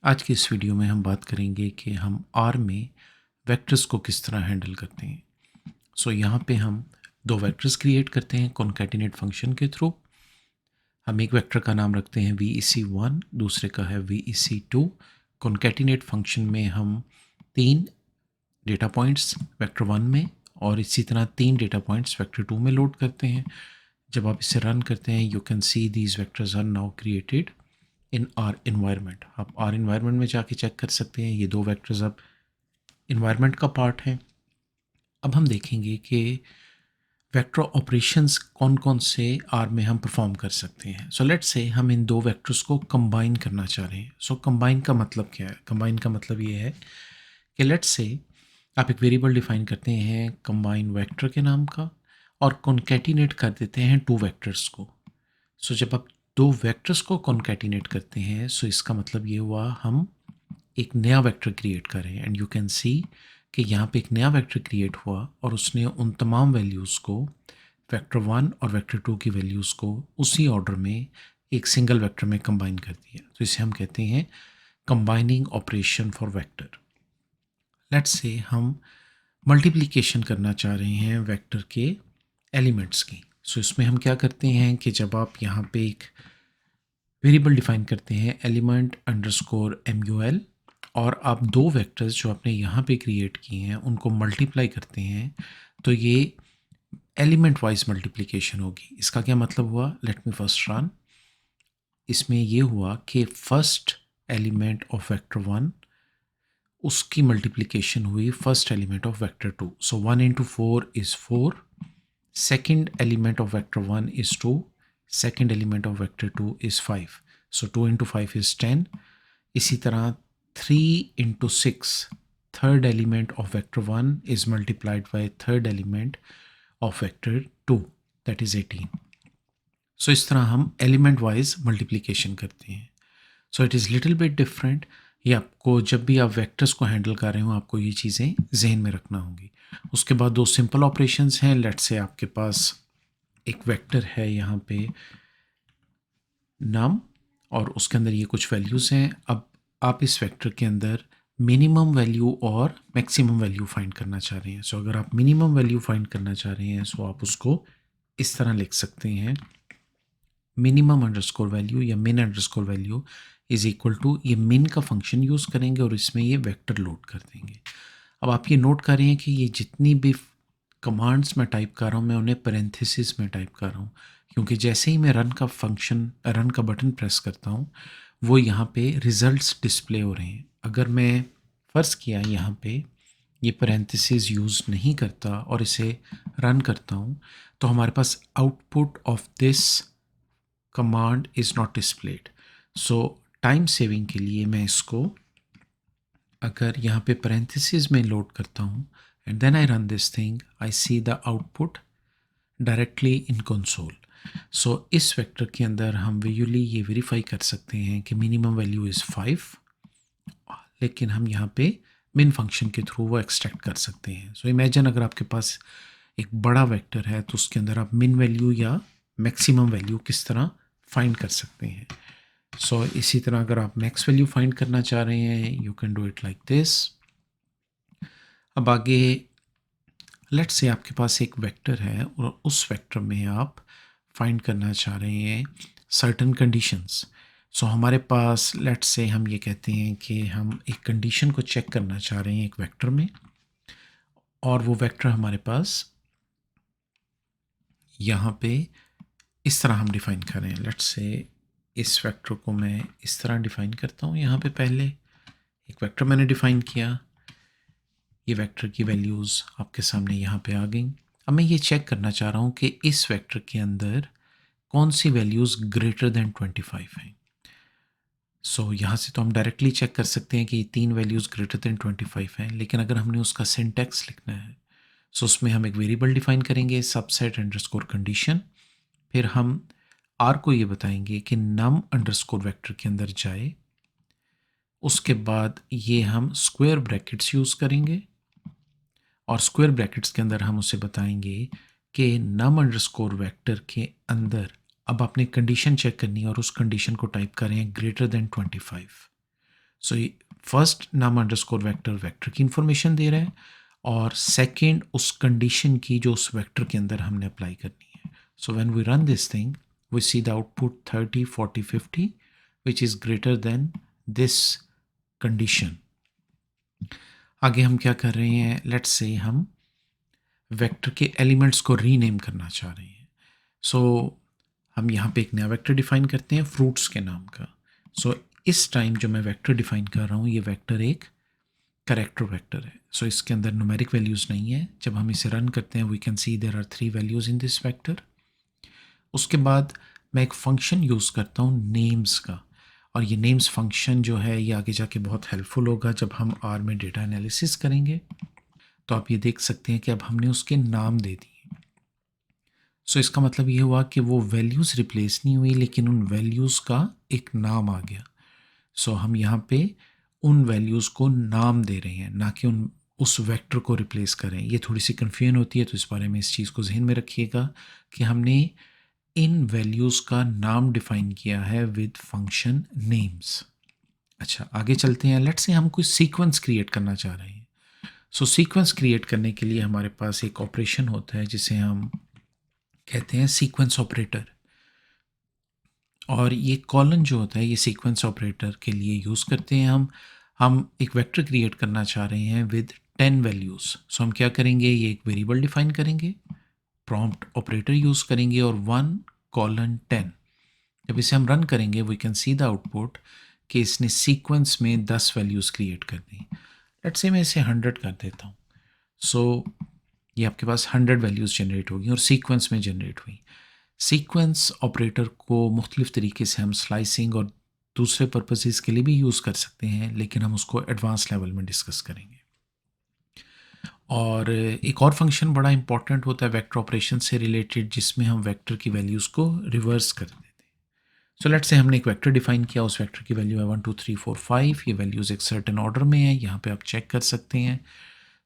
आज की इस वीडियो में हम बात करेंगे कि हम आर में वेक्टर्स को किस तरह हैंडल करते हैं। यहाँ पे हम दो वेक्टर्स क्रिएट करते हैं कॉन्कैटिनेट फंक्शन के थ्रू। हम एक वेक्टर का नाम रखते हैं VEC1, दूसरे का है VEC2। कॉन्कैटिनेट फंक्शन में हम 3 डेटा पॉइंट्स वेक्टर 1 में और इसी तरह 3 डेटा पॉइंट्स वेक्टर 2 में लोड करते हैं। जब आप इसे रन करते हैं you can see these vectors are now created in R environment. आप आर इन्वायरमेंट में जाके चेक कर सकते हैं, ये दो वेक्टर्स अब इन्वायरमेंट का पार्ट हैं। अब हम देखेंगे कि वेक्टर ऑपरेशंस कौन कौन से आर में हम परफॉर्म कर सकते हैं। लेट्स से हम इन दो वेक्टर्स को कंबाइन करना चाह रहे हैं। कंबाइन का मतलब क्या है? कंबाइन का मतलब ये है कि लेट्स से आप एक वेरिएबल डिफाइन करते हैं कंबाइन वेक्टर के नाम का और कॉन्कैटिनेट कर देते हैं 2 वेक्टर्स को। जब आप 2 वेक्टर्स को कॉन्कैटिनेट करते हैं इसका मतलब ये हुआ हम एक नया वेक्टर क्रिएट कर रहे हैं। एंड यू कैन सी कि यहाँ पे एक नया वेक्टर क्रिएट हुआ और उसने उन तमाम वैल्यूज़ को वेक्टर 1 और वेक्टर 2 की वैल्यूज़ को उसी ऑर्डर में एक सिंगल वेक्टर में कंबाइन कर दिया। इसे हम कहते हैं combining operation for vector. Let's say हम मल्टीप्लिकेशन करना चाह रहे हैं वेक्टर के एलिमेंट्स की। इसमें हम क्या करते हैं कि जब आप यहाँ पे एक वेरिएबल डिफाइन करते हैं एलिमेंट अंडरस्कोर MUL और आप दो वेक्टर्स जो आपने यहाँ पे क्रिएट किए हैं उनको मल्टीप्लाई करते हैं तो ये एलिमेंट वाइज मल्टीप्लिकेशन होगी। इसका क्या मतलब हुआ? Let me first run. इसमें ये हुआ कि फर्स्ट एलिमेंट ऑफ वेक्टर 1 उसकी मल्टीप्लिकेशन हुई first element of vector 2। 1 into 4 is 4, second element of vector 1 is 2, second element of vector 2 is 5, 2 into 5 is 10। इसी तरह 3 into 6 third element of vector 1 is multiplied by third element of vector 2, that is 18। इस तरह हम element wise multiplication करते हैं। It is little bit different. ये आपको जब भी आप वेक्टर्स को हैंडल कर रहे हो आपको ये चीज़ें जहन में रखना होंगी। उसके बाद दो सिंपल ऑपरेशंस हैं। लेट्स से आपके पास एक वेक्टर है यहाँ पे नम और उसके अंदर ये कुछ वैल्यूज़ हैं। अब आप इस वेक्टर के अंदर मिनिमम वैल्यू और मैक्सिमम वैल्यू फाइंड करना चाह रहे हैं। अगर आप मिनिमम वैल्यू फाइंड करना चाह रहे हैं आप उसको इस तरह लिख सकते हैं, मिनिमम अंडरस्कोर वैल्यू या min underscore value is equal to, ये मिन का फंक्शन यूज़ करेंगे और इसमें ये वेक्टर लोड कर देंगे। अब आप ये नोट कर रहे हैं कि ये जितनी भी कमांड्स मैं टाइप कर रहा हूँ मैं उन्हें पैरेंथेसिस में टाइप कर रहा हूँ, क्योंकि जैसे ही मैं रन का बटन प्रेस करता हूँ वो यहाँ पे रिजल्ट्स डिस्प्ले हो रहे हैं। अगर मैं फ़र्ज़ किया यहाँ पे ये पैरेंथेसिस यूज़ नहीं करता और इसे रन करता हूँ तो हमारे पास output of this command is not displayed. Time saving के लिए मैं इसको अगर यहाँ पे पैरेंथेसिस में लोड करता हूँ and then I run this thing, I see the output directly in console. इस वेक्टर के अंदर हम विजुअली ये वेरीफाई कर सकते हैं कि मिनिमम वैल्यू इज़ 5, लेकिन हम यहाँ पे मिन फंक्शन के थ्रू वो एक्सट्रैक्ट कर सकते हैं। इमेजिन अगर आपके पास एक बड़ा वेक्टर है तो उसके अंदर आप मिन वैल्यू या मैक्सिमम वैल्यू किस तरह फाइंड कर सकते हैं। इसी तरह अगर आप मैक्स वैल्यू फाइंड करना चाह रहे हैं you can do it like this. अब आगे लेट्स से आपके पास एक वेक्टर है और उस वेक्टर में आप फाइंड करना चाह रहे हैं सर्टेन कंडीशंस। हमारे पास लेट्स से हम ये कहते हैं कि हम एक कंडीशन को चेक करना चाह रहे हैं एक वेक्टर में, और वो वेक्टर हमारे पास यहाँ पे इस तरह हम डिफ़ाइन कर रहे हैं। लेट्स से इस वेक्टर को मैं इस तरह डिफ़ाइन करता हूँ। यहाँ पे पहले एक वेक्टर मैंने डिफ़ाइन किया, ये वेक्टर की वैल्यूज़ आपके सामने यहाँ पे आ गई। अब मैं ये चेक करना चाह रहा हूँ कि इस वेक्टर के अंदर कौन सी वैल्यूज़ ग्रेटर देन 25 हैं। यहाँ से तो हम डायरेक्टली चेक कर सकते हैं कि ये 3 वैल्यूज़ ग्रेटर देन 25 हैं, लेकिन अगर हमने उसका सिंटैक्स लिखना है उसमें हम एक वेरिएबल डिफ़ाइन करेंगे सबसेट अंडरस्कोर कंडीशन। फिर हम आर को ये बताएंगे कि नम अंडरस्कोर वेक्टर के अंदर जाए। उसके बाद ये हम स्क्वायर ब्रैकेट्स यूज़ करेंगे और स्क्वायर ब्रैकेट्स के अंदर हम उसे बताएंगे कि नम अंडरस्कोर वेक्टर के अंदर अब आपने कंडीशन चेक करनी है और उस कंडीशन को टाइप करें ग्रेटर देन 25। सो फर्स्ट नाम अंडरस्कोर वेक्टर वेक्टर की इंफॉर्मेशन दे रहा है, और सेकंड उस कंडीशन की जो उस वेक्टर के अंदर हमने अप्लाई करनी है. So when we run this thing we see the output 30, 40, 50 which is greater than this condition. आगे हम क्या कर रहे हैं, लेट्स से हम वेक्टर के एलिमेंट्स को रीनेम करना चाह रहे हैं. सो हम यहाँ पे एक नया वेक्टर डिफाइन करते हैं फ्रूट्स के नाम का. सो इस टाइम जो मैं वेक्टर डिफाइन कर रहा हूँ ये वेक्टर एक कैरेक्टर वेक्टर है. सो इसके अंदर न्यूमेरिक वैल्यूज़ नहीं है. जब हम इसे रन करते हैं we can see there are 3 values in this vector. उसके बाद मैं एक फंक्शन यूज़ करता हूँ नेम्स का, और ये नेम्स फंक्शन जो है ये आगे जाके बहुत हेल्पफुल होगा जब हम आर में डेटा एनालिसिस करेंगे. तो आप ये देख सकते हैं कि अब हमने उसके नाम दे दिए. सो इसका मतलब ये हुआ कि वो वैल्यूज़ रिप्लेस नहीं हुई, लेकिन उन वैल्यूज़ का एक नाम आ गया. सो हम यहाँ पे उन वैल्यूज़ को नाम दे रहे हैं, ना कि उस वेक्टर को रिप्लेस करें. ये थोड़ी सी कन्फ्यूजन होती है, तो इस बारे में इस चीज़ को जहन में रखिएगा कि हमने इन वैल्यूज़ का नाम डिफाइन किया है विद फंक्शन नेम्स. अच्छा, आगे चलते हैं. लेट्स से हम कोई सीक्वेंस क्रिएट करना चाह रहे हैं. सो सीक्वेंस क्रिएट करने के लिए हमारे पास एक ऑपरेशन होता है जिसे हम कहते हैं सीक्वेंस ऑपरेटर. और ये कॉलन जो होता है ये सीक्वेंस ऑपरेटर के लिए यूज़ करते हैं. हम एक वेक्टर क्रिएट करना चाह रहे हैं विद 10 वैल्यूज़. सो हम क्या करेंगे, ये एक वेरिएबल डिफाइन करेंगे, प्रॉम्प्ट ऑपरेटर यूज़ करेंगे और 1:10. जब इसे हम रन करेंगे we can see the output कि इसने सीक्वेंस में 10 वैल्यूज़ क्रिएट कर दी. लेट्स से मैं इसे 100 कर देता हूँ. सो ये आपके पास 100 वैल्यूज़ जनरेट होगी और सीक्वेंस में जनरेट हुई. सीक्वेंस ऑपरेटर को मुख्तलिफ़ तरीके से हम स्लाइसिंग और दूसरे पर्पसेस के लिए भी यूज़ कर सकते हैं, लेकिन हम उसको एडवांस लेवल में डिस्कस करेंगे. और एक और फंक्शन बड़ा इंपॉर्टेंट होता है वेक्टर ऑपरेशन से रिलेटेड, जिसमें हम वेक्टर की वैल्यूज़ को रिवर्स कर देते हैं. सो लेट्स से हमने एक वेक्टर डिफाइन किया, उस वेक्टर की वैल्यू है 1 2 3 4 5. ये वैल्यूज़ एक सर्टेन ऑर्डर में है, यहाँ पे आप चेक कर सकते हैं.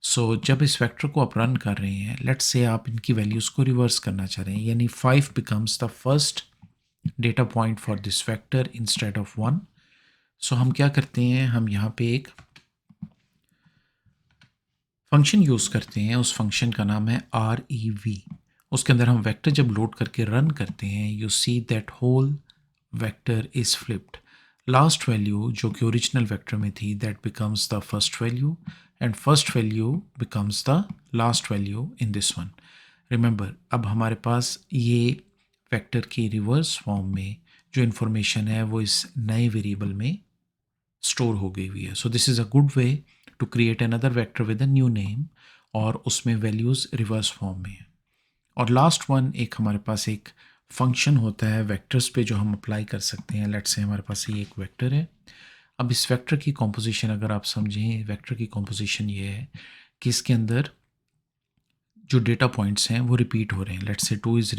सो जब इस वेक्टर को आप रन कर रहे हैं, लेट्स से आप इनकी वैल्यूज़ को रिवर्स करना चाह रहे हैं, यानी 5 becomes the first data point for this vector instead of 1. सो हम क्या करते हैं, हम यहाँ पे एक फंक्शन यूज़ करते हैं. उस फंक्शन का नाम है REV. उसके अंदर हम वेक्टर जब लोड करके रन करते हैं you see that whole vector is flipped. Last value जो कि ओरिजिनल वेक्टर में थी that becomes the first value, and first value becomes the last value in this one. Remember, अब हमारे पास ये वेक्टर की रिवर्स फॉर्म में जो इन्फॉर्मेशन है वो इस नए वेरिएबल में स्टोर हो गई हुई है. So this is a good way to create another vector with a new name, और उसमें वैल्यूज़ रिवर्स फॉर्म में है. और लास्ट वन, एक हमारे पास एक फंक्शन होता है वेक्टर्स पे जो हम अप्लाई कर सकते हैं. लेट्स से हमारे पास ये एक वेक्टर है. अब इस वेक्टर की कॉम्पोजिशन अगर आप समझें, वेक्टर की कॉम्पोजिशन ये है कि इसके अंदर जो डेटा पॉइंट्स हैं वो रिपीट हो रहे हैं. Let's say 2 is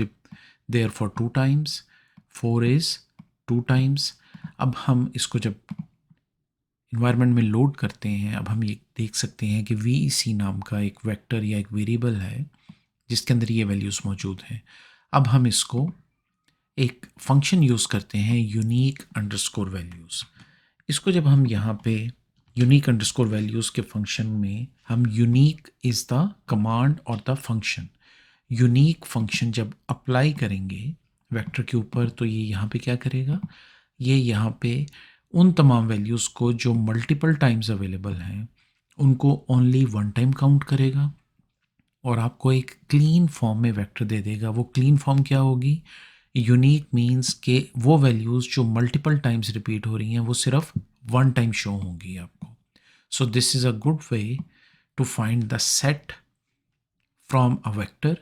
there for 2 times, 4 is 2 times. अब हम इसको जब इन्वायरमेंट में लोड करते हैं, अब हम ये देख सकते हैं कि VEC नाम का एक वेक्टर या एक वेरिएबल है जिसके अंदर ये वैल्यूज़ मौजूद हैं. अब हम इसको एक फंक्शन यूज़ करते हैं यूनिक अंडरस्कोर वैल्यूज़. इसको जब हम यहाँ पे यूनिक अंडरस्कोर वैल्यूज़ के फंक्शन में, हम यूनिक इज़ द कमांड और द फंक्शन, यूनिक फंक्शन जब अप्लाई करेंगे वेक्टर के ऊपर तो ये यहाँ पे क्या करेगा, ये यहाँ पे उन तमाम वैल्यूज़ को जो मल्टीपल टाइम्स अवेलेबल हैं उनको ओनली 1 टाइम काउंट करेगा और आपको एक क्लीन फॉर्म में वेक्टर दे देगा. वो क्लीन फॉर्म क्या होगी, यूनिक मीन्स के वो वैल्यूज़ जो मल्टीपल टाइम्स रिपीट हो रही हैं वो सिर्फ 1 टाइम शो होंगी आपको. So this is a good way to find the set from a vector.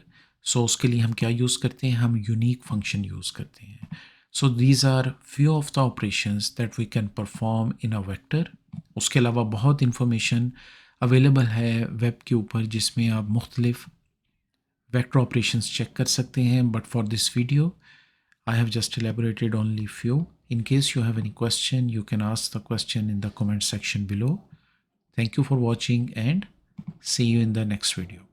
So उसके लिए हम क्या यूज़ करते हैं, हम यूनिक फंक्शन यूज़ करते हैं. So these are few of the operations that we can perform in a vector. उसके अलावा बहुत इंफॉर्मेशन अवेलेबल है वेब के ऊपर जिसमें आप मुख्तलिफ वेक्टर ऑपरेशंस चेक कर सकते हैं. But for this video I have just elaborated only few. In case you have any question, you can ask the question in the comment section below. Thank you for watching and see you in the next video.